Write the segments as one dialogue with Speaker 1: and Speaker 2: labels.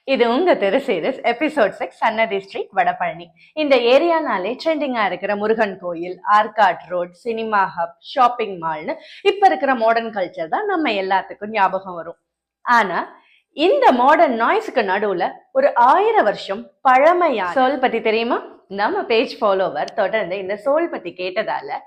Speaker 1: இது உங்க தெரு சீரிஸ் எபிசோட் 6 சன்னதி ஸ்ட்ரீட் வடபழனி. இந்த ஏரியானாலே ட்ரெண்டிங்கா இருக்கிற முருகன் கோயில், Arcot road, cinema hub, shopping மால்னு இப்ப இருக்கிற மாடர்ன் கல்ச்சர் தான் நம்ம எல்லாத்துக்கும் ஞாபகம் வரும். ஆனா இந்த மாடர்ன் நாய்ஸுக்கு நடுவுல ஒரு 1000 வருஷம் பழமையா சோல் பத்தி தெரியுமா? நம்ம பேஜ் ஃபாலோவர் தொடர்ந்து இந்த சோல் பத்தி கேட்டதால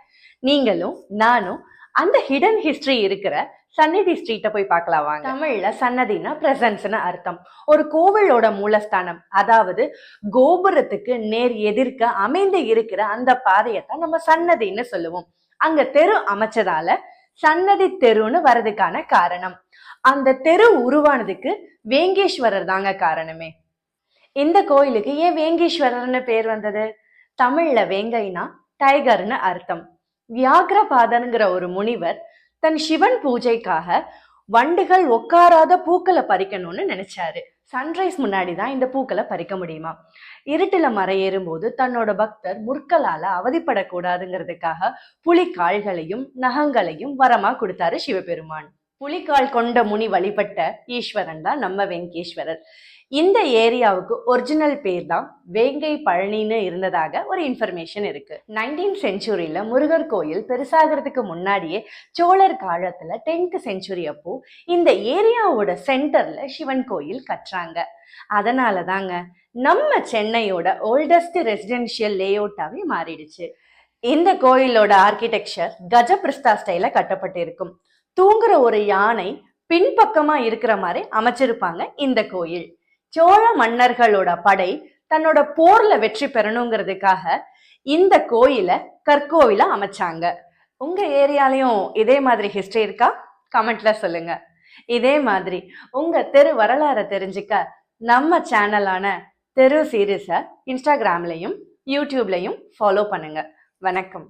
Speaker 1: நீங்களும் நானும் அந்த ஹிடன் ஹிஸ்டரி இருக்கிற சன்னதி ஸ்ட்ரீட்டை போய் பார்க்கலாம் வாங்க. தமிழ்ல சன்னதினா பிரசன்ஸ்னு அர்த்தம். ஒரு கோவிலோட மூலஸ்தானம், அதாவது கோபுரத்துக்கு நேர் எதிர்க்க அமைந்து இருக்கிற அந்த பாதையத்தான் நம்ம சன்னதின்னு சொல்லுவோம். அங்க தெரு அமைச்சதால சன்னதி தெருன்னு வர்றதுக்கான காரணம். அந்த தெரு உருவானதுக்கு வேங்கேஸ்வரர் தாங்க காரணமே. இந்த கோயிலுக்கு ஏன் வேங்கேஸ்வரர்னு பேர் வந்தது? தமிழ்ல வேங்கைனா டைகர்னு அர்த்தம். வியாகிரபாதன்கிற ஒரு முனிவர் தன் சிவன் பூஜைக்காக வண்டுகள் உட்காராத பூக்களை பறிக்கணும்னு நினைச்சாரு. சன்ரைஸ் முன்னாடிதான் இந்த பூக்களை பறிக்க முடியுமா? இருட்டுல மறையேறும் போது தன்னோட பக்தர் முற்களால அவதிப்படக்கூடாதுங்கிறதுக்காக புலிக்கால்களையும் நகங்களையும் வரமா கொடுத்தாரு சிவபெருமான். புலிக்கால் கொண்ட முனி வழிபட்ட ஈஸ்வரன் தான் நம்ம வெங்கேஸ்வரர். இந்த ஏரியாவுக்கு ஒரிஜினல் பேர் தான் வேங்கை பழனின்னு இருந்ததாக ஒரு இன்ஃபர்மேஷன் இருக்கு. 19th செஞ்சுரியில முருகர் கோயில் பெருசாகிறதுக்கு முன்னாடியே சோழர் காலத்துல 10th செஞ்சுரி அப்போ இந்த ஏரியாவோட சென்டர்ல சிவன் கோயில் கட்டுறாங்க. அதனால தாங்க நம்ம சென்னையோட ஓல்டஸ்ட் ரெசிடென்ஷியல் லேஅவுட்டாவே மாறிடுச்சு. இந்த கோயிலோட ஆர்கிடெக்சர் கஜபிரஸ்தா ஸ்டைல கட்டப்பட்டு இருக்கும். தூங்குற ஒரு யானை பின்பக்கமா இருக்கிற மாதிரி அமைச்சிருப்பாங்க இந்த கோயில். சோழ மன்னர்களோட படை தன்னோட போர்ல வெற்றி பெறணுங்கிறதுக்காக இந்த கோயில கற்கோவில அமைச்சாங்க. உங்க ஏரியாலையும் இதே மாதிரி ஹிஸ்டரி இருக்கா? கமெண்ட்ல சொல்லுங்க. இதே மாதிரி உங்க தெரு வரலாறை தெரிஞ்சுக்க நம்ம சேனலான தெரு சீரிஸை இன்ஸ்டாகிராம்லையும் யூடியூப்லையும் ஃபாலோ பண்ணுங்க. வணக்கம்.